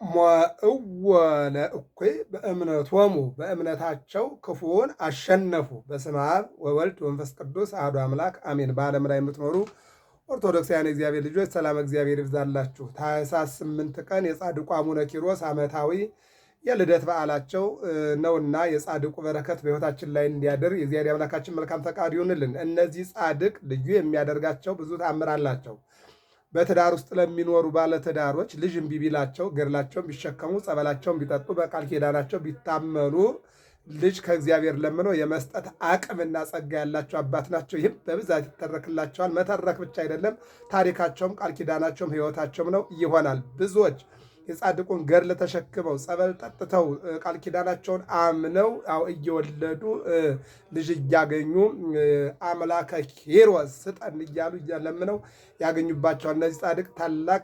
ሞእወለ እኩይ በእምነቶሙ በእምነታቸው ክፉውን አሸነፉ። በስመ አብ ወወልድ ወመንፈስ ቅዱስ አሐዱ አምላክ አሜን። በዓለም ላይ የምትኖሩ ኦርቶዶክሳውያን እግዚአብሔር ልጆች ሰላም እግዚአብሔር ይብዛላችሁ። ታኅሳስ 8 ቀን የጻድቁ አቡነ ኪሮስ ዓመታዊ የልደት በዓላቸው ነውና የጻድቁ በረከት በሕይወታችን ላይ እንዲያድር የእግዚአብሔር አምላካችን መልካም ፈቃድ ይሁንልን። እነዚህ ጻድቅ ልዩ የሚያደርጋቸው ብዙ ተአምር አላቸው። በትዳር ውስጥ ለሚኖሩ ባለትዳሮች ልጅ እምቢ ቢላቸው ገድላቸውን ቢሸከሙ ጸበላቸውን ቢጠጡ በቃል ኪዳናቸው ቢታመኑ ልጅ ከእግዚአብሔር ለምነው የመስጠት አቅምና ጸጋ ያላቸው አባት ናቸው። ይህም በብዛት ይተረክላቸዋል። መተረክ ብቻ አይደለም፣ ታሪካቸውም ቃል ኪዳናቸውም ሕይወታቸውም ነው ይሆናል። ብዙዎች የጻድቁን ገድል ተሸክመው ጸበል ጠጥተው ቃል ኪዳናቸውን አምነው እየወለዱ ልጅ እያገኙ አምላከ ኪሮስ ስጠን እያሉ ለምነው ያገኙባቸዋል። እነዚህ ጻድቅ ታላቅ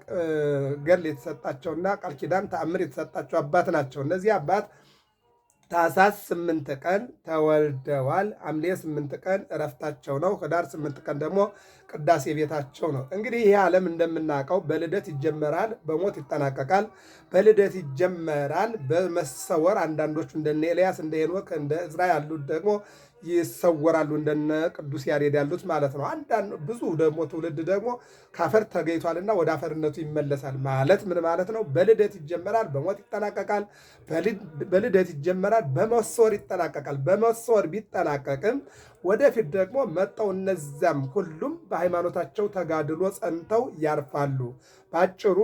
ገድል የተሰጣቸውና ቃል ኪዳን ተአምር የተሰጣቸው አባት ናቸው። እነዚህ አባት ታኅሳስ 8 ቀን ተወልደዋል። ሐምሌ 8 ቀን እረፍታቸው ነው። ኅዳር 8 ቀን ደግሞ ቅዳሴ ቤታቸው ነው። እንግዲህ ይህ ዓለም እንደምናውቀው በልደት ይጀመራል፣ በሞት ይጠናቀቃል። በልደት ይጀመራል በመሰወር አንዳንዶቹ እንደነ ኤልያስ እንደ ሄኖክ እንደ ዕዝራ ያሉት ደግሞ ይሰወራሉ፣ እንደነ ቅዱስ ያሬድ ያሉት ማለት ነው። አንዳንድ ብዙ ደግሞ ትውልድ ደግሞ ካፈር ተገኝቷልና ወደ አፈርነቱ ይመለሳል። ማለት ምን ማለት ነው? በልደት ይጀመራል፣ በሞት ይጠናቀቃል። በልደት ይጀመራል፣ በመሰወር ይጠናቀቃል። በመሰወር ቢጠናቀቅም ወደፊት ደግሞ መጠው እነዚያም ሁሉም በሃይማኖታቸው ተጋድሎ ጸንተው ያርፋሉ። በአጭሩ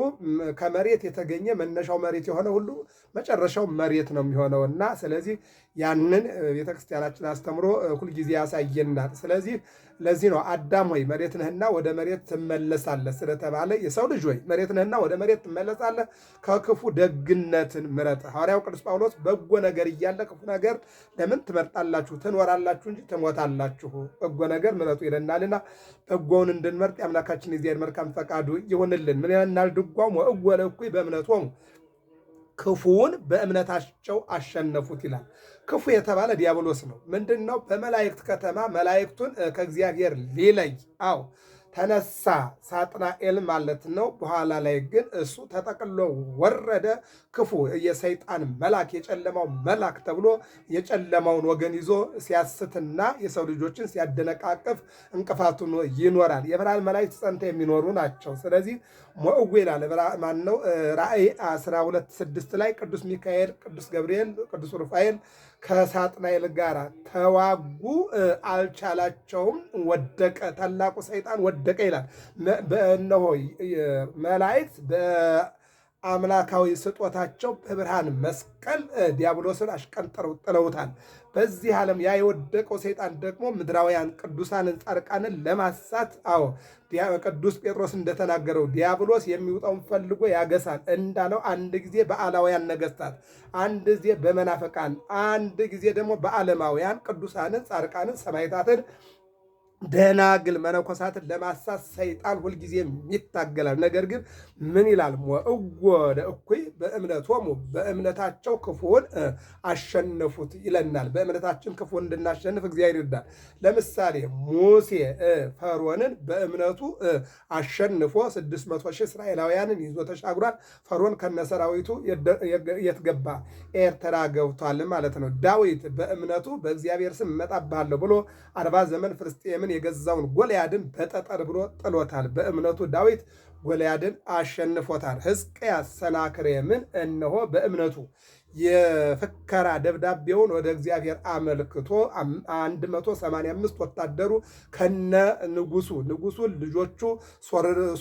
ከመሬት የተገኘ መነሻው መሬት የሆነ ሁሉ መጨረሻው መሬት ነው የሚሆነውና ስለዚህ ያንን ቤተክርስቲያናችን አስተምሮ ሁልጊዜ ያሳየናል። ስለዚህ ለዚህ ነው አዳም ሆይ መሬት ነህና ወደ መሬት ትመለሳለህ ስለተባለ የሰው ልጅ ሆይ መሬት ነህና ወደ መሬት ትመለሳለህ፣ ከክፉ ደግነትን ምረጥ። ሐዋርያው ቅዱስ ጳውሎስ በጎ ነገር እያለ ክፉ ነገር ለምን ትመርጣላችሁ? ትኖራላችሁ እንጂ ትሞታላችሁ። በጎ ነገር ምረጡ ይለናልና በጎውን እንድንመርጥ የአምላካችን የእግዚአብሔር መልካም ፈቃዱ ይሁንልን። ምን ይለናል ድጓው? ወእወለ እኩይ በእምነቶሙ ክፉውን በእምነታቸው አሸነፉት ይላል። ክፉ የተባለ ዲያብሎስ ነው። ምንድን ነው? በመላእክት ከተማ መላእክቱን ከእግዚአብሔር ሊለይ ተነሳ ሳጥናኤል ማለት ነው። በኋላ ላይ ግን እሱ ተጠቅሎ ወረደ። ክፉ የሰይጣን መልአክ የጨለማው መልአክ ተብሎ የጨለማውን ወገን ይዞ ሲያስትና የሰው ልጆችን ሲያደነቃቅፍ እንቅፋቱን ይኖራል። የብርሃን መላእክት ጸንተው የሚኖሩ ናቸው። ስለዚህ ሞእዌ ይላል ማነው? ራእይ 12:6 ላይ ቅዱስ ሚካኤል፣ ቅዱስ ገብርኤል፣ ቅዱስ ሩፋኤል ከሳጥናኤል ጋር ተዋጉ፣ አልቻላቸውም፣ ወደቀ። ታላቁ ሰይጣን ወደቀ ይላል። በእነሆ መላእክት በአምላካዊ ስጦታቸው በብርሃን መስቀል ዲያብሎስን አሽቀንጥረው ጥለውታል። በዚህ ዓለም ያ የወደቀው ሰይጣን ደግሞ ምድራውያን ቅዱሳንን ጻድቃንን ለማሳት ቅዱስ ጴጥሮስ እንደተናገረው ዲያብሎስ የሚውጣውን ፈልጎ ያገሳል እንዳለው አንድ ጊዜ በአላውያን ነገሥታት፣ አንድ ጊዜ በመናፍቃን፣ አንድ ጊዜ ደግሞ በዓለማውያን ቅዱሳንን ጻድቃንን ሰማዕታትን ደናግል መነኮሳትን ለማሳት ሰይጣን ሁልጊዜም ይታገላል። ነገር ግን ምን ይላል? ወእወለ እኩይ በእምነቶሙ በእምነታቸው ክፉውን አሸነፉት ይለናል። በእምነታችን ክፉን እንድናሸንፍ እግዚአብሔር ይርዳል። ለምሳሌ ሙሴ ፈርዖንን በእምነቱ አሸንፎ 600 ሺህ እስራኤላውያንን ይዞ ተሻግሯል። ፈርዖን ከነሰራዊቱ የት ገባ? ኤርትራ ገብቷል ማለት ነው። ዳዊት በእምነቱ በእግዚአብሔር ስም እመጣብሃለሁ ብሎ 40 ዘመን ፍልስጤምን የገዛውን ጎልያድን በጠጠር ብሎ ጥሎታል። በእምነቱ ዳዊት ጎልያድን አሸንፎታል። ሕዝቅያስ ሰናክሬምን እነሆ በእምነቱ የፍከራ ደብዳቤውን ወደ እግዚአብሔር አመልክቶ 185 ወታደሩ ከነ ንጉሱ ልጆቹ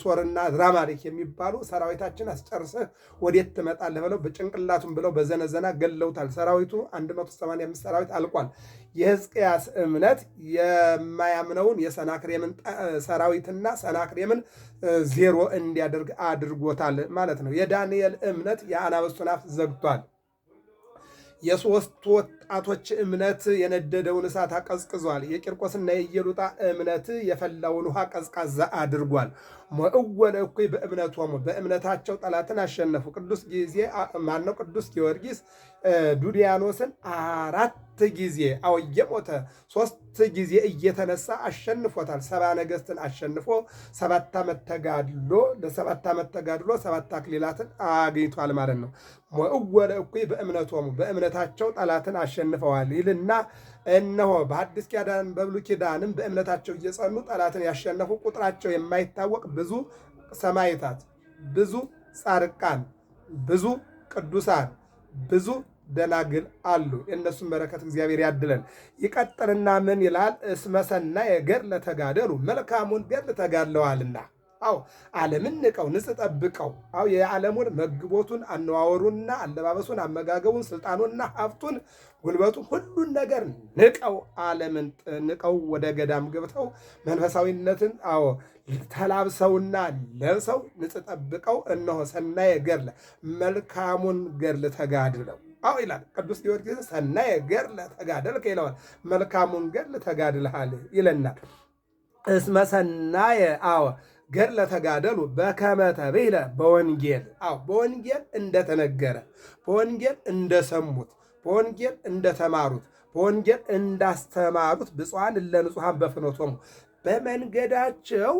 ሶርና ራማሪክ የሚባሉ ሰራዊታችን አስጨርሰህ ወዴት ትመጣለህ ብለው በጭንቅላቱም ብለው በዘነዘና ገለውታል። ሰራዊቱ 185 ሰራዊት አልቋል። የሕዝቅያስ እምነት የማያምነውን የሰናክሬምን ሰራዊትና ሰናክሬምን ዜሮ እንዲያደርግ አድርጎታል ማለት ነው። የዳንኤል እምነት የአናብስቱን አፍ ዘግቷል። የሶስት ወጣቶች እምነት የነደደውን እሳት አቀዝቅዟል። የቂርቆስና የኢየሉጣ እምነት የፈላውን ውሃ ቀዝቃዛ አድርጓል። ወእወለ እኩይ በእምነቶሙ በእምነታቸው ጠላትን አሸነፉ። ቅዱስ ጊዮርጊስ ዱድያኖስን 4 ጊዜ እየሞተ 3 ጊዜ እየተነሳ አሸንፎታል። 70 ነገሥትን አሸንፎ 7 ዓመት ተጋድሎ ለ7 ዓመት ተጋድሎ 7 አክሊላትን አግኝቷል ማለት ነው። ወእወለ እኩይ በእምነቶሙ በእምነታቸው ጠላትን አሸንፈዋል ይልና እነሆ በሐዲስ ኪዳን በብሉይ ኪዳንም በእምነታቸው እየጸኑ ጠላትን ያሸነፉ ቁጥራቸው የማይታወቅ ብዙ ሰማዕታት፣ ብዙ ጻድቃን፣ ብዙ ቅዱሳን፣ ብዙ ደናግል አሉ። የእነሱን በረከት እግዚአብሔር ያድለን። ይቀጥልና ምን ይላል? እስመ ሰናየ ገድለ ተጋደሉ መልካሙን ገድል ተጋድለዋልና። አዎ ዓለምን ንቀው ንጽ ጠብቀው የዓለሙን መግቦቱን፣ አነዋወሩንና አለባበሱን፣ አመጋገቡን፣ ስልጣኑንና ሀብቱን፣ ጉልበቱን ሁሉን ነገር ንቀው ዓለምን ንቀው ወደ ገዳም ገብተው መንፈሳዊነትን ተላብሰውና ለብሰው ንጽ ጠብቀው እነሆ ሰናየ ገድለ መልካሙን ገድል ተጋድለው ይላል ቅዱስ ጊዮርጊስ። ሰናየ ገድለ ተጋደልከ ይለዋል። መልካሙን ገድል ተጋድልሃል ይለናል። እስመ ሰናየ ገድለ ተጋደሉ በከመ ተብሂለ በወንጌል በወንጌል እንደተነገረ፣ በወንጌል እንደሰሙት፣ በወንጌል እንደተማሩት፣ በወንጌል እንዳስተማሩት ብፁዓን እለ ንጹሐን በፍኖቶሙ በመንገዳቸው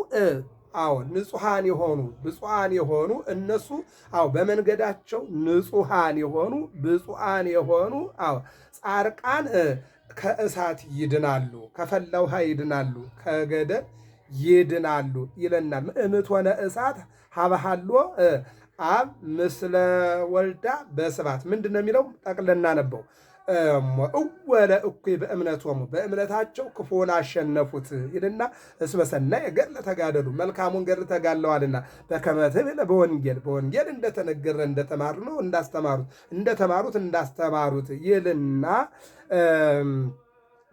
ንጹሐን የሆኑ ብፁዓን የሆኑ እነሱ በመንገዳቸው ንጹሐን የሆኑ ብፁዓን የሆኑ ጻድቃን ከእሳት ይድናሉ፣ ከፈላ ውሃ ይድናሉ፣ ከገደል ይድናሉ ይለናል። እምትሆነ እሳት ሀበሃሎ አብ ምስለ ወልዳ በስባት ምንድን ነው የሚለው? ጠቅለና ነበው እወለ እኩይ በእምነቶሙ በእምነታቸው ክፉን አሸነፉት ይልና እስመ ሰናየ ገድለ ተጋደሉ መልካሙን ገድል ተጋድለዋልና በከመ ትብሂለ በወንጌል በወንጌል እንደተነገረ እንደተማሩት እንዳስተማሩት ይልና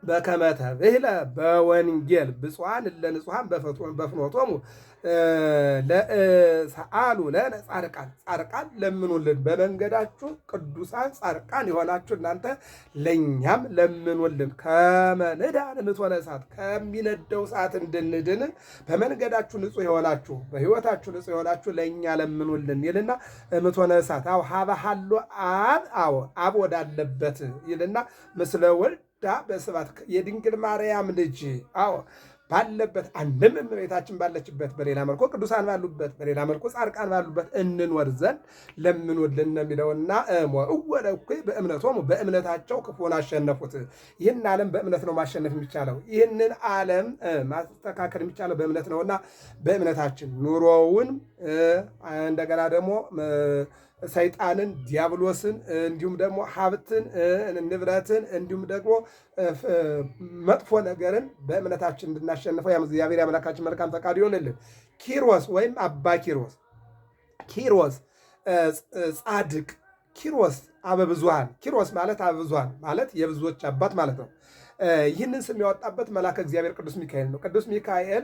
በከመ ተብሂለ በወንጌል ብፁዓን እለ ንጹሐን በፍኖቶሙ ለሰአሉ ለነ ጻድቃን ለምኑልን በመንገዳችሁ ቅዱሳን ጻድቃን የሆናችሁ እናንተ ለእኛም ለምኑልን። ከመ ንድኃን እምትሆነ እሳት ከሚነደው እሳት እንድንድን በመንገዳችሁ ንጹሕ የሆናችሁ በሕይወታችሁ ንጹሕ የሆናችሁ ለእኛ ለምኑልን ይልና እምትሆነ እሳት ሀበሃሎ አብ ወዳለበት ይልና ምስለ ወልድ በስባት የድንግል ማርያም ልጅ ባለበት አንድም እመቤታችን ባለችበት በሌላ መልኩ ቅዱሳን ባሉበት በሌላ መልኩ ጻድቃን ባሉበት እንኖር ዘንድ ለምኑልን የሚለውና እወለ እኩይ በእምነቶሙ በእምነታቸው ክፉን አሸነፉት። ይህን ዓለም በእምነት ነው ማሸነፍ የሚቻለው። ይህንን ዓለም ማስተካከል የሚቻለው በእምነት ነውና በእምነታችን ኑሮውን እንደገና ደግሞ ሰይጣንን ዲያብሎስን እንዲሁም ደግሞ ሀብትን ንብረትን እንዲሁም ደግሞ መጥፎ ነገርን በእምነታችን እንድናሸንፈው እግዚአብሔር አምላካችን መልካም ፈቃዱ ይሆንልን። ኪሮስ ወይም አባ ኪሮስ ጻድቅ፣ ኪሮስ አበብዙሃን፣ ኪሮስ ማለት አበብዙሃን ማለት የብዙዎች አባት ማለት ነው። ይህንን ስም ያወጣበት መልአከ እግዚአብሔር ቅዱስ ሚካኤል ነው። ቅዱስ ሚካኤል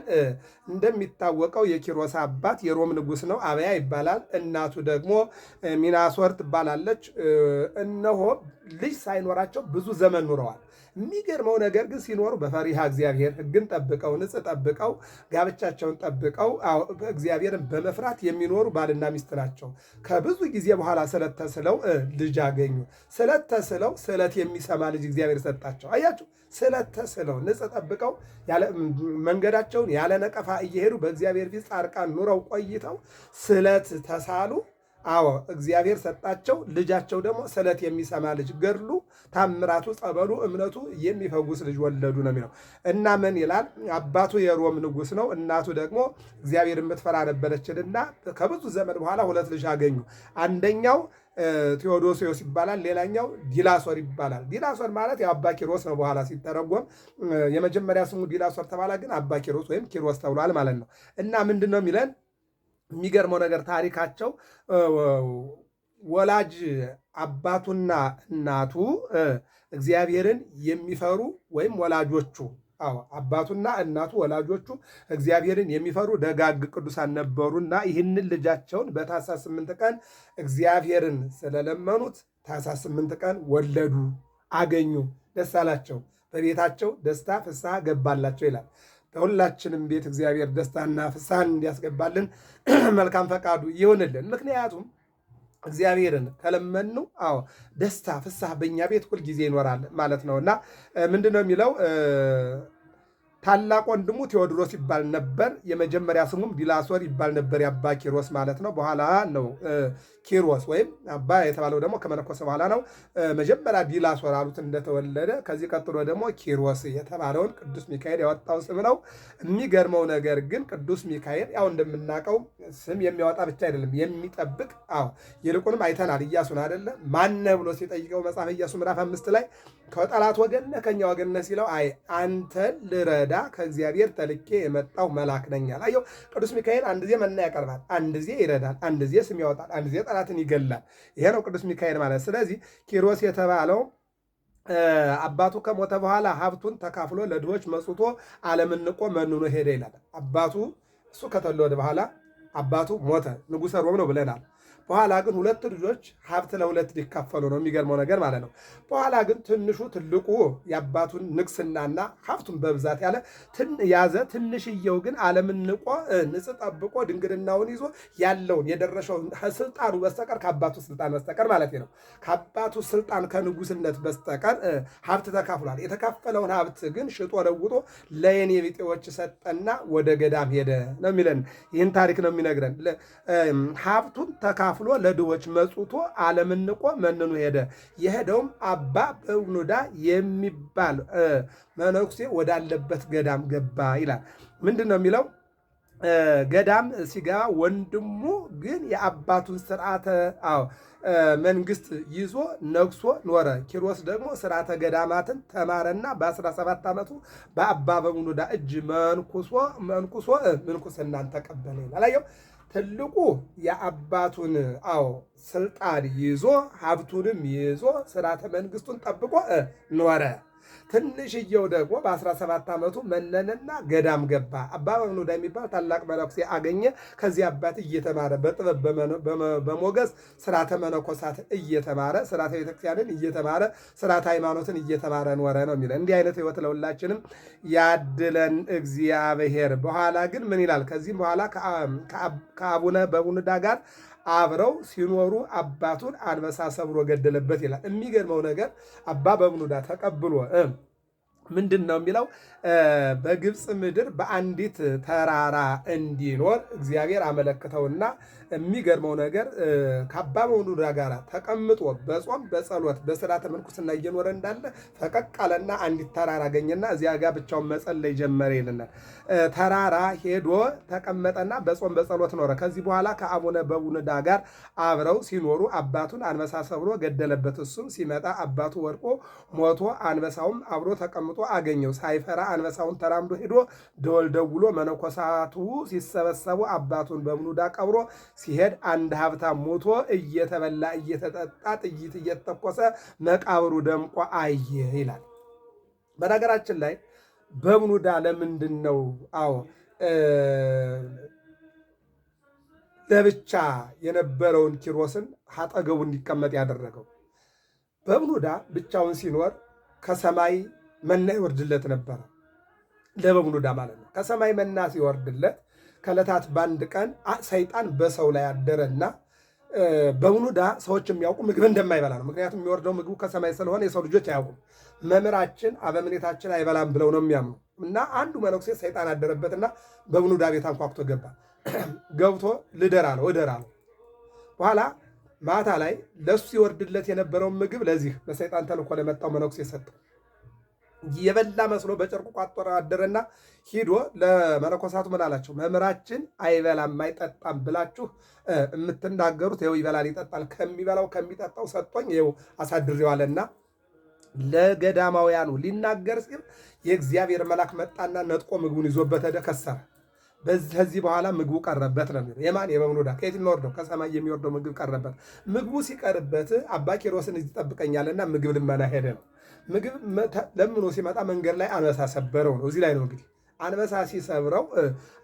እንደሚታወቀው የኪሮስ አባት የሮም ንጉሥ ነው፣ አብያ ይባላል። እናቱ ደግሞ ሚናሶር ትባላለች። እነሆ ልጅ ሳይኖራቸው ብዙ ዘመን ኑረዋል። የሚገርመው ነገር ግን ሲኖሩ በፈሪሃ እግዚአብሔር ሕግን ጠብቀው ንጽሕ ጠብቀው ጋብቻቸውን ጠብቀው እግዚአብሔርን በመፍራት የሚኖሩ ባልና ሚስት ናቸው። ከብዙ ጊዜ በኋላ ስለተስለው ልጅ አገኙ። ስለተስለው ስለት የሚሰማ ልጅ እግዚአብሔር ሰጣቸው። አያችሁ፣ ስለተስለው ንጽሕ ጠብቀው መንገዳቸውን ያለ ነቀፋ እየሄዱ በእግዚአብሔር ፊት ጻድቃን ኑረው ቆይተው ስለት ተሳሉ። እግዚአብሔር ሰጣቸው። ልጃቸው ደግሞ ስለት የሚሰማ ልጅ ገድሉ፣ ታምራቱ፣ ጸበሉ፣ እምነቱ የሚፈውስ ልጅ ወለዱ ነው የሚለው እና ምን ይላል? አባቱ የሮም ንጉሥ ነው። እናቱ ደግሞ እግዚአብሔር የምትፈራ ነበረችልና ከብዙ ዘመን በኋላ 2 ልጅ አገኙ። አንደኛው ቴዎዶሲዮስ ይባላል። ሌላኛው ዲላሶር ይባላል። ዲላሶር ማለት የአባ ኪሮስ ነው። በኋላ ሲተረጎም የመጀመሪያ ስሙ ዲላሶር ተባላ፣ ግን አባ ኪሮስ ወይም ኪሮስ ተብሏል ማለት ነው። እና ምንድን ነው የሚለን? የሚገርመው ነገር ታሪካቸው ወላጅ አባቱና እናቱ እግዚአብሔርን የሚፈሩ ወይም ወላጆቹ አባቱና እናቱ ወላጆቹ እግዚአብሔርን የሚፈሩ ደጋግ ቅዱሳን ነበሩና ይህንን ልጃቸውን በታኅሳስ 8 ቀን እግዚአብሔርን ስለለመኑት ታኅሳስ 8 ቀን ወለዱ፣ አገኙ፣ ደስ አላቸው። በቤታቸው ደስታ ፍስሐ ገባላቸው ይላል። በሁላችንም ቤት እግዚአብሔር ደስታና ፍስሐን እንዲያስገባልን መልካም ፈቃዱ ይሆንልን። ምክንያቱም እግዚአብሔርን ከለመኑ ደስታ ፍስሐ በእኛ ቤት ሁልጊዜ ይኖራል ማለት ነውና ምንድን ነው የሚለው ታላቅ ወንድሙ ቴዎድሮስ ይባል ነበር። የመጀመሪያ ስሙም ዲላሶር ይባል ነበር፣ የአባ ኪሮስ ማለት ነው። በኋላ ነው ኪሮስ ወይም አባ የተባለው ደግሞ ከመነኮሰ በኋላ ነው። መጀመሪያ ዲላሶር አሉት እንደተወለደ። ከዚህ ቀጥሎ ደግሞ ኪሮስ የተባለውን ቅዱስ ሚካኤል ያወጣው ስም ነው። የሚገርመው ነገር ግን ቅዱስ ሚካኤል ያው እንደምናውቀው ስም የሚያወጣ ብቻ አይደለም የሚጠብቅ። ይልቁንም አይተናል ኢያሱን አይደለ ማነ ብሎ ሲጠይቀው መጽሐፈ ኢያሱ ምዕራፍ 5 ላይ ከጠላት ወገን ነህ ከኛ ወገን ነህ ሲለው አይ አንተን ልረዳ ከእግዚአብሔር ተልኬ የመጣው መልአክ ነኝ አለ። አየው ቅዱስ ሚካኤል አንድ ጊዜ መና ያቀርባል፣ አንድ ጊዜ ይረዳል፣ አንድ ጊዜ ስም ያወጣል፣ አንድ ጊዜ ጠላትን ይገላል። ይሄ ነው ቅዱስ ሚካኤል ማለት። ስለዚህ ኪሮስ የተባለው አባቱ ከሞተ በኋላ ሀብቱን ተካፍሎ ለድሆች መጽቶ ዓለምን ንቆ መንኖ ሄደ ይላል። አባቱ እሱ ከተወለደ በኋላ አባቱ ሞተ፣ ንጉሠ ሮም ነው ብለናል። በኋላ ግን ሁለት ልጆች ሀብት ለሁለት ሊካፈሉ ነው። የሚገርመው ነገር ማለት ነው። በኋላ ግን ትንሹ ትልቁ የአባቱን ንግስናና ሀብቱን በብዛት ያዘ። ትንሽየው ግን ዓለምን ንቆ ንጽ ጠብቆ ድንግልናውን ይዞ ያለውን የደረሰውን ስልጣኑ በስተቀር ከአባቱ ስልጣን በስተቀር ማለት ነው ከአባቱ ስልጣን ከንጉስነት በስተቀር ሀብት ተካፍሏል። የተካፈለውን ሀብት ግን ሽጦ ለውጦ ለየኔ ቢጤዎች ሰጠና ወደ ገዳም ሄደ ነው የሚለን። ይህን ታሪክ ነው የሚነግረን። ሀብቱን ተካፍሎ ለድሆች መጽቶ ዓለምን ንቆ መንኑ ሄደ። የሄደውም አባ በብኑዳ የሚባል መነኩሴ ወዳለበት ገዳም ገባ ይላል። ምንድን ነው የሚለው? ገዳም ሲገባ ወንድሙ ግን የአባቱን ስርዓተ መንግስት ይዞ ነግሶ ኖረ። ኪሮስ ደግሞ ስርዓተ ገዳማትን ተማረና በ17 ዓመቱ በአባ በብኑዳ እጅ መንኩሶ ምንኩስናን ተቀበለ ይላል። ትልቁ የአባቱን ስልጣን ይዞ ሀብቱንም ይዞ ስርዓተ መንግስቱን ጠብቆ ኖረ። ትንሽየው ደግሞ በ17 ዓመቱ መነንና ገዳም ገባ። አባ በብኑዳ የሚባል ታላቅ መነኩሴ አገኘ። ከዚህ አባት እየተማረ በጥበብ በሞገስ ስርዓተ መነኮሳት እየተማረ ስርዓተ ቤተክርስቲያንን እየተማረ ስርዓተ ሃይማኖትን እየተማረ ኖረ ነው የሚለው። እንዲህ አይነት ህይወት ለሁላችንም ያድለን እግዚአብሔር። በኋላ ግን ምን ይላል? ከዚህም በኋላ ከአቡነ በብኑዳ ጋር አብረው ሲኖሩ አባቱን አንበሳ ሰብሮ ገደለበት ይላል። የሚገርመው ነገር አባ በብኑዳ ተቀብሎ ምንድን ነው የሚለው? በግብፅ ምድር በአንዲት ተራራ እንዲኖር እግዚአብሔር አመለክተውና የሚገርመው ነገር ከአባ በብኑዳ ጋር ተቀምጦ በጾም በጸሎት በስርዓተ ምንኩስና እየኖረ እንዳለ ፈቀቅ አለና አንዲት ተራራ አገኘና እዚያ ጋር ብቻውን መጸለይ ጀመረ ይልናል። ተራራ ሄዶ ተቀመጠና በጾም በጸሎት ኖረ። ከዚህ በኋላ ከአቡነ በብኑዳ ጋር አብረው ሲኖሩ አባቱን አንበሳ ሰብሮ ገደለበት። እሱም ሲመጣ አባቱ ወድቆ ሞቶ አንበሳውም አብሮ ተቀምጦ አገኘው። ሳይፈራ አንበሳውን ተራምዶ ሄዶ ደወል ደውሎ መነኮሳቱ ሲሰበሰቡ አባቱን በብኑዳ ቀብሮ ሲሄድ አንድ ሀብታም ሞቶ እየተበላ እየተጠጣ ጥይት እየተተኮሰ መቃብሩ ደምቆ አየ ይላል። በነገራችን ላይ በብኑዳ ለምንድን ነው ለብቻ የነበረውን ኪሮስን አጠገቡ እንዲቀመጥ ያደረገው? በብኑዳ ብቻውን ሲኖር ከሰማይ መና ይወርድለት ነበረ። ለበብኑዳ ማለት ነው። ከሰማይ መና ሲወርድለት ከዕለታት በአንድ ቀን ሰይጣን በሰው ላይ አደረና በብኑዳ ሰዎች የሚያውቁ ምግብ እንደማይበላ ነው። ምክንያቱም የሚወርደው ምግቡ ከሰማይ ስለሆነ የሰው ልጆች አያውቁም። መምህራችን አበምኔታችን አይበላም ብለው ነው የሚያምኑ። እና አንዱ መነኩሴ ሰይጣን አደረበትና በብኑዳ ቤት አንኳኩቶ ገባ። ገብቶ ልደር አለው፣ እደር አለው። በኋላ ማታ ላይ ለሱ ሲወርድለት የነበረውን ምግብ ለዚህ በሰይጣን ተልኮ ለመጣው መነኩሴ ሰጠው። የበላ መስሎ በጨርቁ ቋጠረ አደረና ሂዶ ለመነኮሳቱ ምን አላቸው? መምህራችን አይበላም አይጠጣም ብላችሁ የምትናገሩት ይኸው ይበላል ይጠጣል፣ ከሚበላው ከሚጠጣው ሰጥቶኝ ይኸው አሳድሬዋለና ለገዳማውያኑ ሊናገር ሲል የእግዚአብሔር መልአክ መጣና ነጥቆ ምግቡን ይዞበት ሄደ፣ ከሰረ። ከዚህ በኋላ ምግቡ ቀረበት ነው የሚለው። የማን? የበብኑዳ። ከየት የሚወርደው? ከሰማይ የሚወርደው ምግብ ቀረበት። ምግቡ ሲቀርበት አባ ኪሮስን እዚህ ጠብቀኛልና ምግብ ልመና ሄደ ነው። ምግብ ለምኖ ሲመጣ መንገድ ላይ አንበሳ ሰበረው ነው። እዚህ ላይ ነው እንግዲህ አንበሳ ሲሰብረው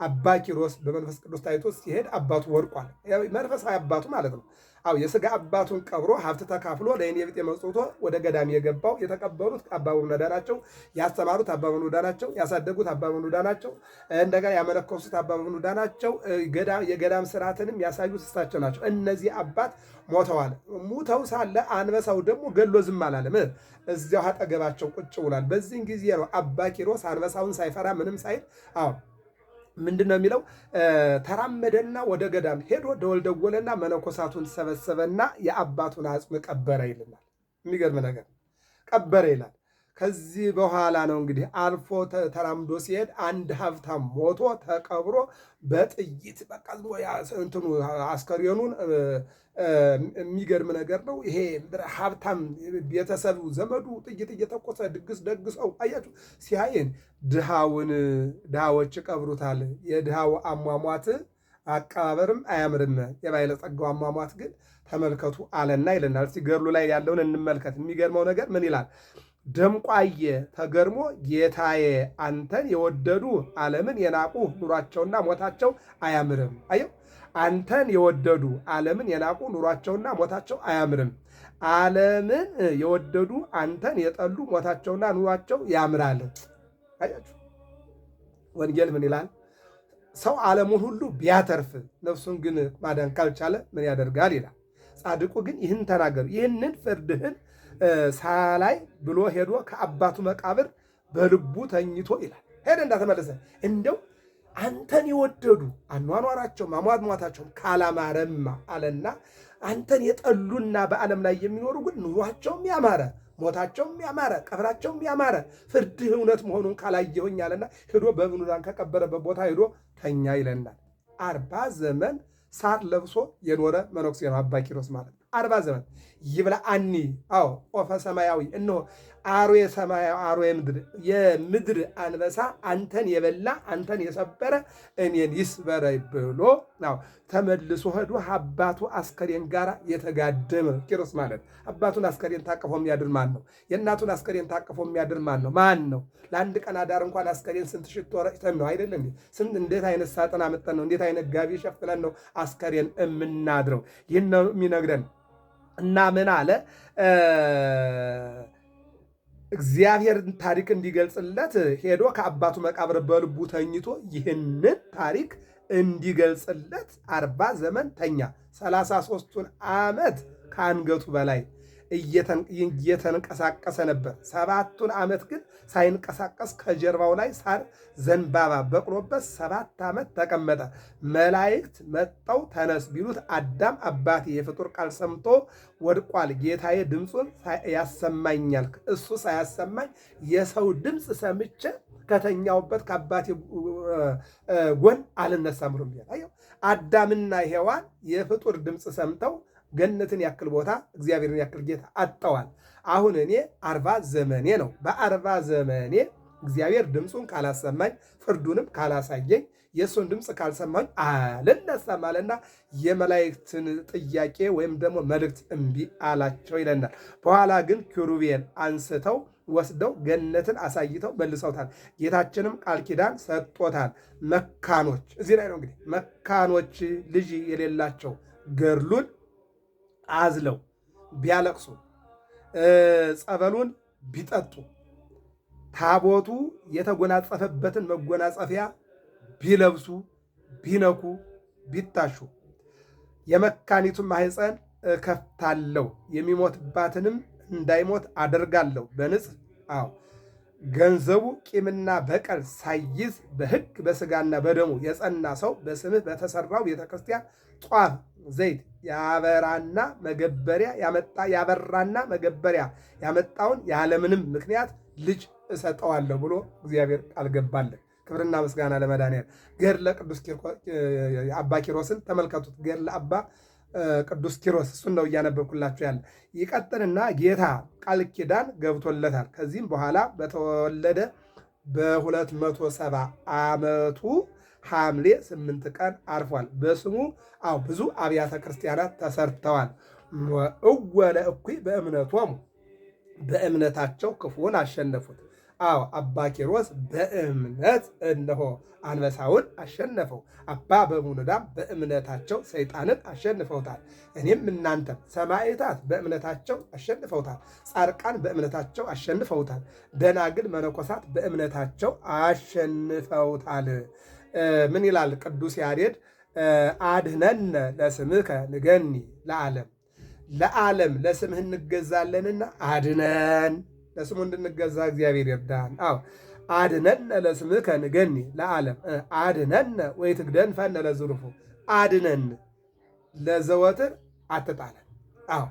አባ ኪሮስ በመንፈስ ቅዱስ ታይቶ ሲሄድ አባቱ ወድቋል። መንፈሳዊ አባቱ ማለት ነው። አው የሥጋ አባቱን ቀብሮ ሀብት ተካፍሎ ለእኔ ቢጤ መጽውቶ ወደ ገዳም የገባው የተቀበሉት አባ በብኑዳ ናቸው። ያስተማሩት አባ በብኑዳ ናቸው። ያሳደጉት አባ በብኑዳ ናቸው። እንደገና ያመለከሱት አባ በብኑዳ ናቸው። የገዳም ስርዓትንም ያሳዩት እሳቸው ናቸው። እነዚህ አባት ሞተዋል። ሙተው ሳለ አንበሳው ደግሞ ገሎ ዝም አላለም። እዚያው አጠገባቸው ቁጭ ብሏል። በዚህን ጊዜ ነው አባ ኪሮስ አንበሳውን ሳይፈራ ምንም ሳይል ምንድን ነው የሚለው? ተራመደና ወደ ገዳም ሄዶ ደወል ደወለና መነኮሳቱን ሰበሰበና የአባቱን አጽም ቀበረ ይልናል። የሚገርም ነገር ቀበረ ይላል። ከዚህ በኋላ ነው እንግዲህ አልፎ ተራምዶ ሲሄድ አንድ ሀብታም ሞቶ ተቀብሮ በጥይት በቃ እንትኑ አስከሬኑን የሚገርም ነገር ነው። ይሄ ሀብታም ቤተሰቡ ዘመዱ ጥይት እየተኮሰ ድግስ ደግሰው አያችሁ ሲያይን ድሃዎች ቀብሩታል። የድሃው አሟሟት አቀባበርም አያምርም፣ የባለጸጋው አሟሟት ግን ተመልከቱ አለና ይለናል። እስቲ ገድሉ ላይ ያለውን እንመልከት። የሚገርመው ነገር ምን ይላል? ደምቋየ ተገርሞ ጌታዬ አንተን የወደዱ ዓለምን የናቁ ኑሯቸውና ሞታቸው አያምርም። አየው አንተን የወደዱ ዓለምን የናቁ ኑሯቸውና ሞታቸው አያምርም። ዓለምን የወደዱ አንተን የጠሉ ሞታቸውና ኑሯቸው ያምራል። አያችሁ ወንጌል ምን ይላል? ሰው ዓለሙን ሁሉ ቢያተርፍ ነፍሱን ግን ማዳን ካልቻለ ምን ያደርጋል ይላል። ጻድቁ ግን ይህን ተናገሩ፣ ይህንን ፍርድህን ሳላይ ብሎ ሄዶ ከአባቱ መቃብር በልቡ ተኝቶ ይላል። ሄደ እንዳተመለሰ እንደው አንተን የወደዱ አኗኗራቸው ማሟሟታቸውም ካላማረማ አለና አንተን የጠሉና በዓለም ላይ የሚኖሩ ግን ኑሯቸውም ያማረ ሞታቸውም ያማረ ቀብራቸውም ያማረ ፍርድህ እውነት መሆኑን ካላየሁኝ አለና ሄዶ በብኑዳን ከቀበረበት ቦታ ሄዶ ተኛ ይለናል። 40 ዘመን ሳር ለብሶ የኖረ መነኩሴ ነው አባ ኪሮስ ማለት ነው። 40 ዘመን ይብላአኒ ኦፈ ሰማያዊ እነሆ አርዌ ሰማያዊ አርዌ ምድር የምድር አንበሳ አንተን የበላ አንተን የሰበረ እኔን ይስበረኝ ብሎ ተመልሶ ሄዶ አባቱ አስከሬን ጋር የተጋደመ ኪሮስ ማለት አባቱን አስከሬን ታቅፎ የሚያድር ማን ነው? የእናቱን አስከሬን ታቅፎ የሚያድር ማን ነው? ማን ነው? ለአንድ ቀን አዳር እንኳን አስከሬን ስንት ሽቶ ረጭተን ነው አይደለም? ስንት እንዴት አይነት ሳጥን አመጠን ነው? እንዴት አይነት ጋቢ ሸፍነን ነው አስከሬን የምናድረው? ይህን ነው የሚነግረን። እና ምን አለ እግዚአብሔር ታሪክ እንዲገልጽለት ሄዶ ከአባቱ መቃብር በልቡ ተኝቶ ይህንን ታሪክ እንዲገልጽለት 40 ዘመን ተኛ። 33ቱን ዓመት ከአንገቱ በላይ እየተንቀሳቀሰ ነበር። 7ቱን ዓመት ግን ሳይንቀሳቀስ ከጀርባው ላይ ሳር ዘንባባ በቅሎበት 7 ዓመት ተቀመጠ። መላእክት መጠው ተነስ ቢሉት አዳም አባቴ የፍጡር ቃል ሰምቶ ወድቋል፣ ጌታዬ ድምፁን ያሰማኛል። እሱ ሳያሰማኝ የሰው ድምፅ ሰምቼ ከተኛውበት ከአባቴ ጎን አልነሳም ብሎ ብያለሁ። አዳምና ሔዋን የፍጡር ድምፅ ሰምተው ገነትን ያክል ቦታ እግዚአብሔርን ያክል ጌታ አጠዋል። አሁን እኔ 40 ዘመኔ ነው። በ40 ዘመኔ እግዚአብሔር ድምፁን ካላሰማኝ ፍርዱንም ካላሳየኝ የእሱን ድምፅ ካልሰማኝ አልነሳም አለና የመላእክትን ጥያቄ ወይም ደግሞ መልእክት እምቢ አላቸው ይለናል። በኋላ ግን ኪሩቤል አንስተው ወስደው ገነትን አሳይተው መልሰውታል። ጌታችንም ቃል ኪዳን ሰጥቶታል። መካኖች እዚህ ላይ ነው እንግዲህ መካኖች ልጅ የሌላቸው ገድሉን አዝለው ቢያለቅሱ ጸበሉን ቢጠጡ ታቦቱ የተጎናጸፈበትን መጎናጸፊያ ቢለብሱ ቢነኩ ቢታሹ የመካኒቱን ማኅፀን እከፍታለሁ የሚሞትባትንም እንዳይሞት አደርጋለሁ በንጽሕ ገንዘቡ ቂምና በቀል ሳይዝ በሕግ በሥጋና በደሙ የጸና ሰው በስምህ በተሰራው ቤተክርስቲያን ጧፍ ዘይት ያበራና መገበሪያ ያበራና መገበሪያ ያመጣውን ያለምንም ምክንያት ልጅ እሰጠዋለሁ ብሎ እግዚአብሔር ቃል ገባለን። ክብርና ምስጋና ለመድኃኒዓለም። ገድለ ቅዱስ አባ ኪሮስን ተመልከቱት። ገድለ አባ ቅዱስ ኪሮስ እሱን ነው እያነበብኩላችሁ ያለ። ይቀጥልና ጌታ ቃል ኪዳን ገብቶለታል። ከዚህም በኋላ በተወለደ በ270 ዓመቱ ሐምሌ 8 ቀን አርፏል። በስሙ ብዙ አብያተ ክርስቲያናት ተሰርተዋል። እወለ እኩይ በእምነቶሙ በእምነታቸው ክፉውን አሸነፉት። አዎ አባ ኪሮስ በእምነት እነሆ አንበሳውን አሸነፈው። አባ በሙኑዳም በእምነታቸው ሰይጣንን አሸንፈውታል። እኔም እናንተም ሰማዕታት በእምነታቸው አሸንፈውታል። ጻድቃን በእምነታቸው አሸንፈውታል። ደናግል መነኮሳት በእምነታቸው አሸንፈውታል። ምን ይላል ቅዱስ ያሬድ? አድኅነነ ለስምከ ንገኒ ለዓለም፣ ለዓለም ለስምህ እንገዛለንና አድነን። ለስሙ እንድንገዛ እግዚአብሔር ይርዳን። አዎ አድነነ ለስምከ ንገኒ ለዓለም፣ አድነነ ወይትግደንፈነ ለዝሩፉ፣ አድነን ለዘወትር አትጣለን። አዎ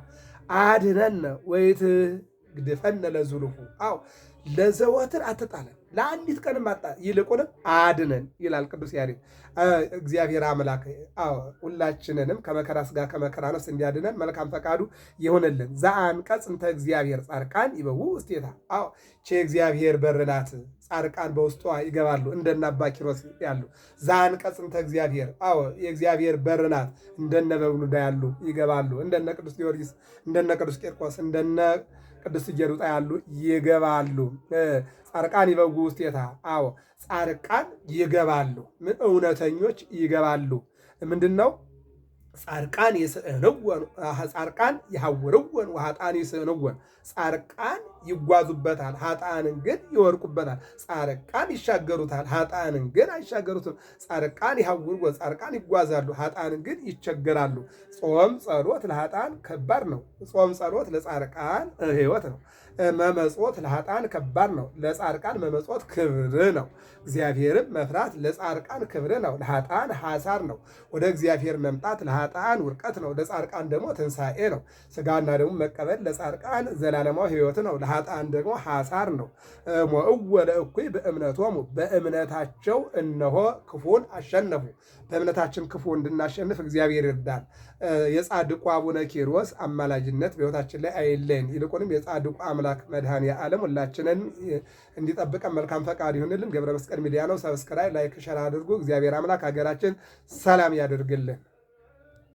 አድነነ ወይትግደንፈነ ለዝሩፉ፣ አዎ ለዘወትር አትጣለን፣ ለአንዲት ቀንም ይልቁንም አድነን ይላል ቅዱስ ያሬድ። እግዚአብሔር አምላክ ሁላችንንም ከመከራ ሥጋ ከመከራ ነፍስ እንዲያድነን መልካም ፈቃዱ ይሆንልን። ዘአንቀጽ እንተ እግዚአብሔር ጻድቃን ይበውዑ ውስቴታ። እግዚአብሔር በር ናት፣ ጻድቃን በውስጧ ይገባሉ። እንደነ አባ ኪሮስ ያሉ ዘአንቀጽ እንተ እግዚአብሔር፣ የእግዚአብሔር በር ናት። እንደነ በብኑዳ ያሉ ይገባሉ። እንደነ ቅዱስ ጊዮርጊስ፣ እንደነ ቅዱስ ቄርቆስ፣ እንደነ ቅዱስ ኢየሉጣ ያሉ ይገባሉ። ጻድቃን ይበውዑ ውስቴታ። ጻድቃን ይገባሉ። እውነተኞች ይገባሉ። ምንድን ነው? ጻድቃን ይስእንወን፣ ጻድቃን ይሐውርወን ወኃጥአን ይስእንወን። ጻድቃን ይጓዙበታል፣ ኃጥአንን ግን ይወርቁበታል። ጻድቃን ይሻገሩታል፣ ኃጥአንን ግን አይሻገሩትም። ጻድቃን ይሐውርወን፣ ጻድቃን ይጓዛሉ፣ ኃጥአንን ግን ይቸገራሉ። ጾም ጸሎት ለኃጥአን ከባድ ነው። ጾም ጸሎት ለጻድቃን ሕይወት ነው። መመጽወት ለኃጥአን ከባድ ነው። ለጻድቃን መመጽወት ክብር ነው። እግዚአብሔርም መፍራት ለጻድቃን ክብር ነው፣ ለኃጥአን ሐሳር ነው። ወደ እግዚአብሔር መምጣት ለኃጥአን ውርቀት ነው፣ ለጻድቃን ደግሞ ትንሣኤ ነው። ሥጋና ደግሞ መቀበል ለጻድቃን ዘላለማዊ ሕይወት ነው፣ ለኃጥአን ደግሞ ሐሳር ነው። ሞዕወ ለእኩይ በእምነቶሙ፣ በእምነታቸው እነሆ ክፉን አሸነፉ። በእምነታችን ክፉ እንድናሸንፍ እግዚአብሔር ይርዳል። የጻድቁ አቡነ ኪሮስ አማላጅነት በሕይወታችን ላይ አይለየን። ይልቁንም የጻድቁ አምላክ መድኃኔ ዓለም ሁላችንን እንዲጠብቀን መልካም ፈቃድ ይሁንልን። ገብረ መስቀል ሚዲያ ነው። ሰብስክራይብ፣ ላይክ፣ ሸር አድርጉ። እግዚአብሔር አምላክ ሀገራችን ሰላም ያደርግልን።